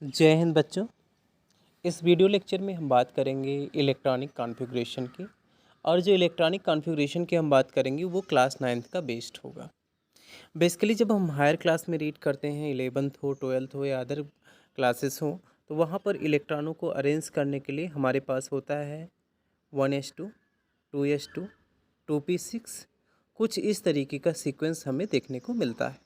जय हिंद बच्चों। इस वीडियो लेक्चर में हम बात करेंगे इलेक्ट्रॉनिक कॉन्फ़िगरेशन की। और जो इलेक्ट्रॉनिक कॉन्फ़िगरेशन की हम बात करेंगे वो क्लास 9th का बेस्ड होगा। बेसिकली जब हम हायर क्लास में रीड करते हैं, 11th हो, 12th हो या अदर क्लासेस हो, तो वहाँ पर इलेक्ट्रॉनों को अरेंज करने के लिए हमारे पास होता है 1s2, 2s2, 2p6। कुछ इस तरीके का सीक्वेंस हमें देखने को मिलता है।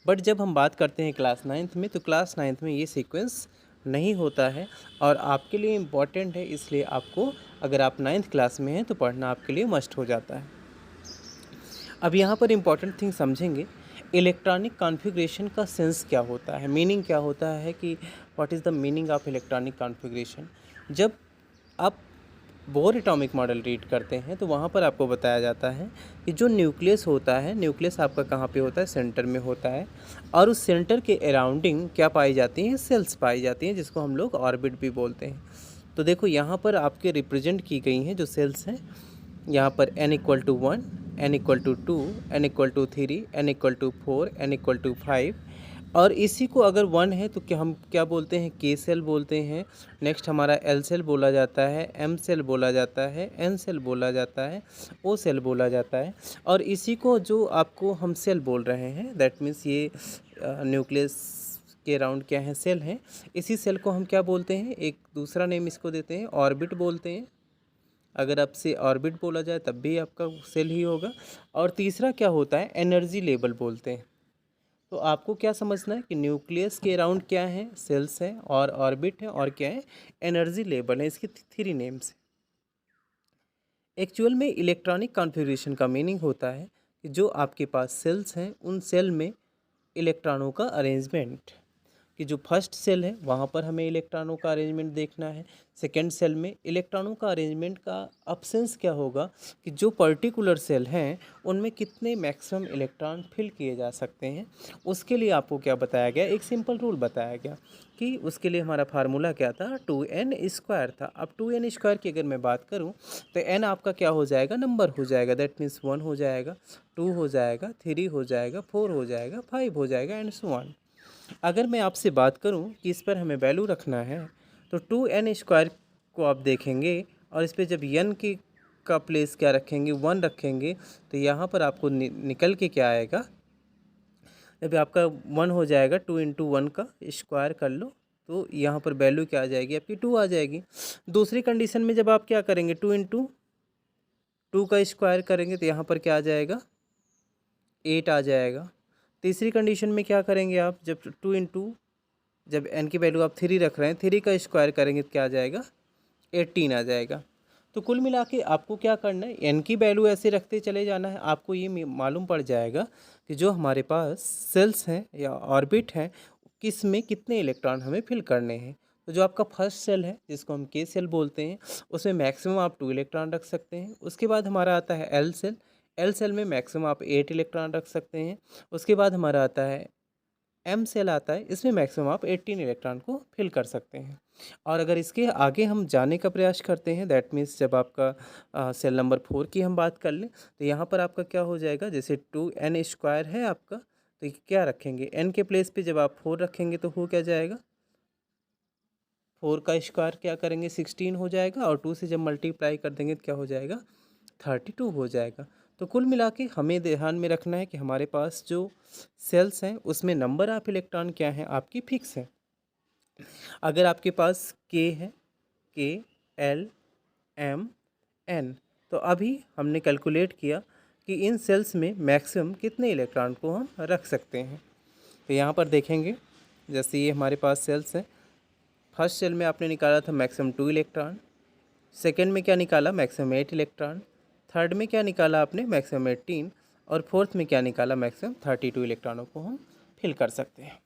बट जब हम बात करते हैं क्लास 9th में, तो क्लास 9th में ये सीक्वेंस नहीं होता है और आपके लिए इम्पॉर्टेंट है, इसलिए आपको अगर आप 9th क्लास में हैं तो पढ़ना आपके लिए मस्ट हो जाता है। अब यहाँ पर इम्पॉर्टेंट थिंग समझेंगे, इलेक्ट्रॉनिक कॉन्फ़िगरेशन का सेंस क्या होता है, मीनिंग क्या होता है कि what is the meaning of electronic configuration. जब आप बोर एटॉमिक मॉडल रीड करते हैं तो वहाँ पर आपको बताया जाता है कि जो न्यूक्लियस होता है, न्यूक्लियस आपका कहाँ पे होता है, सेंटर में होता है। और उस सेंटर के अराउंडिंग क्या पाई जाती हैं, सेल्स पाई जाती हैं, जिसको हम लोग ऑर्बिट भी बोलते हैं। तो देखो यहाँ पर आपके रिप्रेजेंट की गई हैं जो सेल्स हैं। यहाँ पर n=1, n=2, n=3, n=4, n=5। और इसी को अगर 1 है तो क्या हम क्या बोलते हैं, के सेल बोलते हैं। नेक्स्ट हमारा एल सेल बोला जाता है, एम सेल बोला जाता है, एन सेल बोला जाता है, ओ सेल बोला जाता है। और इसी को जो आपको हम सेल बोल रहे हैं, दैट मीन्स ये न्यूक्लियस के अराउंड क्या है, सेल हैं। इसी सेल को हम क्या बोलते हैं, एक दूसरा नेम इसको देते हैं, ऑर्बिट बोलते हैं। अगर आपसे ऑर्बिट बोला जाए तब भी आपका सेल ही होगा। और तीसरा क्या होता है, एनर्जी लेवल बोलते हैं। तो आपको क्या समझना है कि न्यूक्लियस के अराउंड क्या है, सेल्स हैं और ऑर्बिट है और क्या है, एनर्जी लेवल है। इसकी 3 नेम्स हैं। एक्चुअल में इलेक्ट्रॉनिक कॉन्फ़िगरेशन का मीनिंग होता है कि जो आपके पास सेल्स हैं उन सेल में इलेक्ट्रॉनों का अरेंजमेंट। कि जो फर्स्ट सेल है वहाँ पर हमें इलेक्ट्रॉनों का अरेंजमेंट देखना है। सेकेंड सेल में इलेक्ट्रॉनों का अरेंजमेंट का अब्सेंस क्या होगा कि जो पर्टिकुलर सेल हैं उनमें कितने मैक्सिमम इलेक्ट्रॉन फिल किए जा सकते हैं। उसके लिए आपको क्या बताया गया, एक सिंपल रूल बताया गया कि उसके लिए हमारा फार्मूला क्या था, 2n² था। अब 2n² की अगर मैं बात करूं तो n आपका क्या हो जाएगा, नंबर हो जाएगा। दैट मीन्स 1 हो जाएगा, 2 हो जाएगा, 3 हो जाएगा, 4 हो जाएगा, 5 हो जाएगा एंड सो ऑन। अगर मैं आपसे बात करूं कि इस पर हमें वैल्यू रखना है तो 2n² को आप देखेंगे और इस पर जब n की का प्लेस क्या रखेंगे, 1 रखेंगे, तो यहाँ पर आपको निकल के क्या आएगा, जब आपका 1 हो जाएगा, 2 × 1 का स्क्वायर कर लो तो यहाँ पर वैल्यू क्या आ जाएगी, आपकी 2 आ जाएगी। दूसरी कंडीशन में जब आप क्या करेंगे, 2 × 2 का स्क्वायर करेंगे तो यहाँ पर क्या आ जाएगा, 8 आ जाएगा। तीसरी कंडीशन में क्या करेंगे आप, जब 2 × जब n की वैल्यू आप 3 रख रहे हैं, 3 का स्क्वायर करेंगे तो क्या आ जाएगा, 18 आ जाएगा। तो कुल मिला के आपको क्या करना है, n की वैल्यू ऐसे रखते चले जाना है। आपको ये मालूम पड़ जाएगा कि जो हमारे पास सेल्स हैं या ऑर्बिट हैं, किस में कितने इलेक्ट्रॉन हमें फिल करने हैं। तो जो आपका फर्स्ट सेल है जिसको हम के सेल बोलते हैं, उसमें मैक्सिमम आप 2 इलेक्ट्रॉन रख सकते हैं। उसके बाद हमारा आता है एल सेल, एल सेल में मैक्सिमम आप 8 इलेक्ट्रॉन रख सकते हैं। उसके बाद हमारा आता है एम सेल आता है, इसमें मैक्सिमम आप 18 इलेक्ट्रॉन को फिल कर सकते हैं। और अगर इसके आगे हम जाने का प्रयास करते हैं, दैट मीन्स जब आपका सेल नंबर 4 की हम बात कर लें तो यहाँ पर आपका क्या हो जाएगा, जैसे 2n² है आपका, तो ये क्या रखेंगे, n के प्लेस पे जब आप 4 रखेंगे तो हो क्या जाएगा, 4 का स्क्वायर क्या करेंगे, 16 हो जाएगा। और 2 से जब मल्टीप्लाई कर देंगे तो क्या हो जाएगा, 32 हो जाएगा। तो कुल मिला के हमें ध्यान में रखना है कि हमारे पास जो सेल्स हैं उसमें नंबर ऑफ इलेक्ट्रॉन क्या हैं, आपकी फिक्स है। अगर आपके पास के है, के, एल, एम, एन, तो अभी हमने कैलकुलेट किया कि इन सेल्स में मैक्सिमम कितने इलेक्ट्रॉन को हम रख सकते हैं। तो यहाँ पर देखेंगे, जैसे ये हमारे पास सेल्स हैं। फर्स्ट सेल में आपने निकाला था मैक्सिमम 2 इलेक्ट्रॉन, सेकेंड में क्या निकाला, मैक्सिमम 8 इलेक्ट्रॉन, थर्ड में क्या निकाला आपने, मैक्सिमम 18, और फोर्थ में क्या निकाला, मैक्सिमम 32 इलेक्ट्रॉनों को हम फिल कर सकते हैं।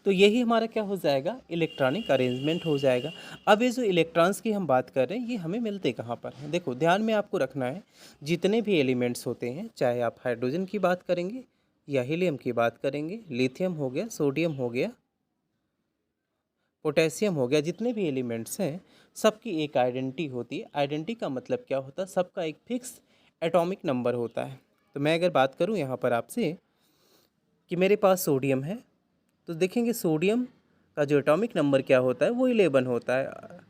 तो यही हमारा क्या हो जाएगा, इलेक्ट्रॉनिक अरेंजमेंट हो जाएगा। अब ये जो इलेक्ट्रॉन्स की हम बात कर रहे हैं, ये हमें मिलते कहाँ पर हैं। देखो ध्यान में आपको रखना है, जितने भी एलिमेंट्स होते हैं, चाहे आप हाइड्रोजन की बात करेंगे या हीलियम की बात करेंगे, लिथियम हो गया, सोडियम हो गया, पोटेशियम हो गया, जितने भी एलिमेंट्स हैं सबकी एक आइडेंटिटी होती है। आइडेंटिटी का मतलब क्या होता है, सबका एक फिक्स एटॉमिक नंबर होता है। तो मैं अगर बात करूं यहाँ पर आपसे कि मेरे पास सोडियम है, तो देखेंगे सोडियम का जो एटॉमिक नंबर क्या होता है वो 11 होता है।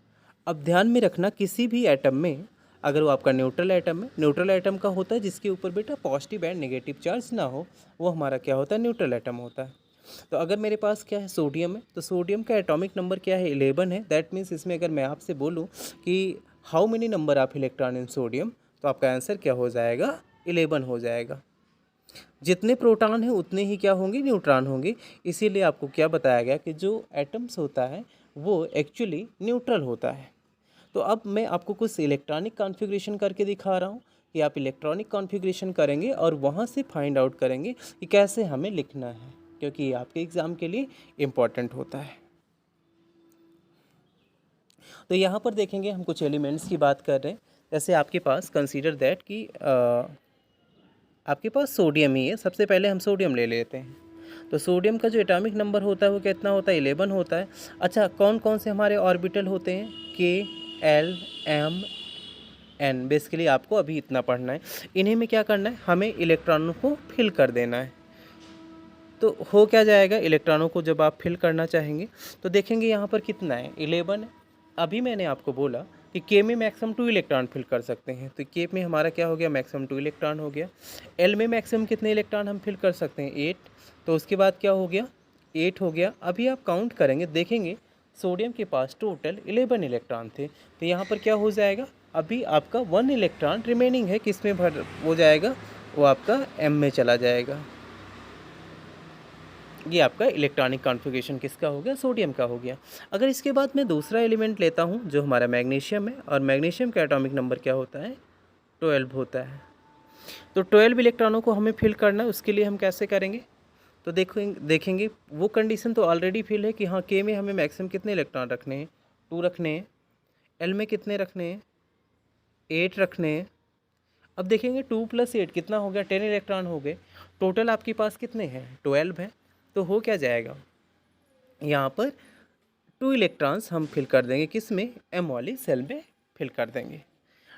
अब ध्यान में रखना, किसी भी एटम में अगर वो आपका न्यूट्रल एटम है, न्यूट्रल एटम का होता है जिसके ऊपर बेटा पॉजिटिव एंड नेगेटिव चार्ज ना हो, वो हमारा क्या होता है, न्यूट्रल एटम होता है। तो अगर मेरे पास क्या है, सोडियम है, तो सोडियम का एटॉमिक नंबर क्या है, 11 है। दैट मीन्स इसमें अगर मैं आपसे बोलूँ कि how many number of electron in sodium, तो आपका आंसर क्या हो जाएगा, 11 हो जाएगा। जितने प्रोटॉन हैं उतने ही क्या होंगे, न्यूट्रॉन होंगे। इसीलिए आपको क्या बताया गया कि जो एटम्स होता है वो एक्चुअली न्यूट्रल होता है। तो अब मैं आपको कुछ इलेक्ट्रॉनिक कॉन्फ़िगरेशन करके दिखा रहा हूँ कि आप इलेक्ट्रॉनिक कॉन्फ़िगरेशन करेंगे और वहाँ से फाइंड आउट करेंगे कि कैसे हमें लिखना है, क्योंकि ये आपके एग्ज़ाम के लिए इम्पॉर्टेंट होता है। तो यहाँ पर देखेंगे हम कुछ एलिमेंट्स की बात कर रहे हैं। जैसे आपके पास कंसीडर दैट कि आपके पास सोडियम ही है। सबसे पहले हम सोडियम ले लेते हैं। तो सोडियम का जो एटॉमिक नंबर होता है वो कितना होता है, 11 होता है। अच्छा, कौन कौन से हमारे ऑर्बिटल होते हैं, के, एल, एम, एन। बेसिकली आपको अभी इतना पढ़ना है। इन्हीं में क्या करना है, हमें इलेक्ट्रॉनों को फिल कर देना है। तो हो क्या जाएगा, इलेक्ट्रॉनों को जब आप फिल करना चाहेंगे तो देखेंगे यहाँ पर कितना है, 11 है। अभी मैंने आपको बोला कि के में मैक्सिमम 2 इलेक्ट्रॉन फिल कर सकते हैं, तो के में हमारा क्या हो गया, मैक्सिमम 2 इलेक्ट्रॉन हो गया। एल में मैक्सिमम कितने इलेक्ट्रॉन हम फिल कर सकते हैं, 8। तो उसके बाद क्या हो गया, 8 हो गया। अभी आप काउंट करेंगे, देखेंगे सोडियम के पास टोटल 11 इलेक्ट्रॉन थे। तो यहाँ पर क्या हो जाएगा, अभी आपका 1 इलेक्ट्रॉन रिमेनिंग है, किस में भर हो जाएगा, वो आपका एम में चला जाएगा। ये आपका इलेक्ट्रॉनिक कॉन्फ़िगरेशन किसका हो गया, सोडियम का हो गया। अगर इसके बाद मैं दूसरा एलिमेंट लेता हूँ जो हमारा मैग्नीशियम है, और मैग्नीशियम का एटॉमिक नंबर क्या होता है, 12 होता है। तो 12 इलेक्ट्रॉनों को हमें फिल करना है, उसके लिए हम कैसे करेंगे, तो देखेंगे वो कंडीशन तो ऑलरेडी फिल है कि हाँ, के में हमें मैक्सिमम कितने इलेक्ट्रॉन रखने हैं, 2 रखने हैं। एल में कितने रखने हैं, 8 रखने हैं। अब देखेंगे 2 + 8 कितना हो गया, 10 इलेक्ट्रॉन हो गए। टोटल आपके पास कितने हैं, 12 है। तो हो क्या जाएगा, यहाँ पर 2 इलेक्ट्रॉन्स हम फिल कर देंगे, किस में, एम वाली सेल में फिल कर देंगे।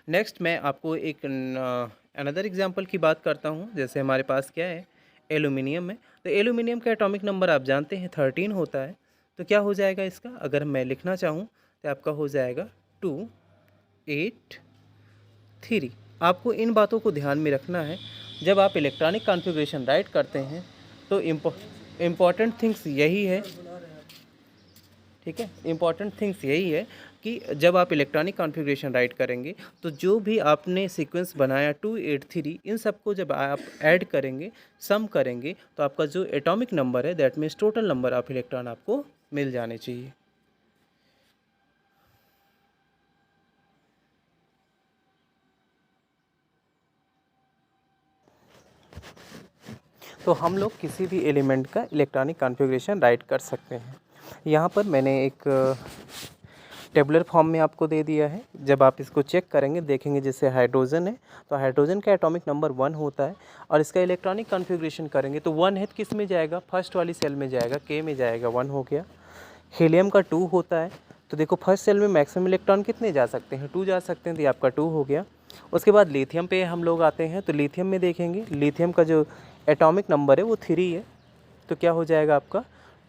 नेक्स्ट मैं आपको एक अनदर एग्जांपल की बात करता हूँ। जैसे हमारे पास क्या है, एल्यूमिनियम है। तो एल्यूमिनियम का एटॉमिक नंबर आप जानते हैं 13 होता है। तो क्या हो जाएगा इसका, अगर मैं लिखना चाहूँ तो आपका हो जाएगा 2, 8, 3। आपको इन बातों को ध्यान में रखना है जब आप इलेक्ट्रॉनिक कॉन्फ़िगरेशन राइट करते हैं। तो इम्पॉर्टेंट थिंग्स यही है, ठीक है, इम्पॉर्टेंट थिंग्स यही है कि जब आप इलेक्ट्रॉनिक कॉन्फ़िगरेशन राइट करेंगे तो जो भी आपने सीक्वेंस बनाया 2, 8, 3, इन सबको जब आप ऐड करेंगे, सम करेंगे, तो आपका जो एटॉमिक नंबर है, that means total number of electron आपको मिल जाने चाहिए। तो हम लोग किसी भी एलिमेंट का इलेक्ट्रॉनिक कॉन्फ़िगरेशन राइट कर सकते हैं। यहाँ पर मैंने एक टेबुलर फॉर्म में आपको दे दिया है। जब आप इसको चेक करेंगे, देखेंगे जैसे हाइड्रोजन है, तो हाइड्रोजन का एटॉमिक नंबर 1 होता है, और इसका इलेक्ट्रॉनिक कॉन्फ़िगरेशन करेंगे तो 1 है तो किस में जाएगा, फर्स्ट वाली सेल में जाएगा, के में जाएगा, 1 हो गया। हीलियम का 2 होता है, तो देखो फर्स्ट सेल में मैक्सिमम इलेक्ट्रॉन कितने जा सकते हैं, 2 जा सकते हैं, तो ये आपका 2 हो गया। उसके बाद लिथियम पे हम लोग आते हैं। तो लिथियम में देखेंगे, लिथियम का जो एटॉमिक नंबर है वो 3 है। तो क्या हो जाएगा आपका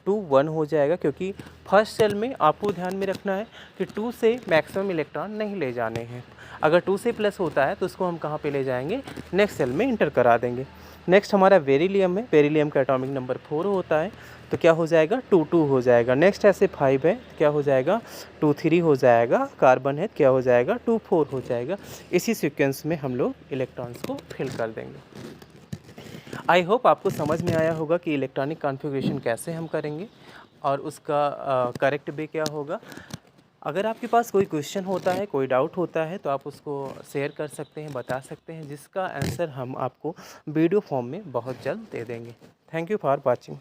2, 1 हो जाएगा, क्योंकि फर्स्ट सेल में आपको ध्यान में रखना है कि 2 से मैक्सिमम इलेक्ट्रॉन नहीं ले जाने हैं। अगर 2 से प्लस होता है तो उसको हम कहाँ पे ले जाएंगे, नेक्स्ट सेल में इंटर करा देंगे। नेक्स्ट हमारा बेरिलियम है। बेरिलियम का एटॉमिक नंबर 4 होता है, तो क्या हो जाएगा, 2, 2 हो जाएगा। नेक्स्ट ऐसे 5 है, क्या हो जाएगा, 2, 3 हो जाएगा। कार्बन है, क्या हो जाएगा, 2, 4 हो जाएगा। इसी सीक्वेंस में हम लोग इलेक्ट्रॉन्स को फिल कर देंगे। आई होप आपको समझ में आया होगा कि इलेक्ट्रॉनिक कॉन्फ़िगरेशन कैसे हम करेंगे और उसका करेक्ट वे क्या होगा। अगर आपके पास कोई क्वेश्चन होता है, कोई डाउट होता है, तो आप उसको शेयर कर सकते हैं, बता सकते हैं, जिसका आंसर हम आपको वीडियो फॉर्म में बहुत जल्द दे देंगे। Thank you for watching.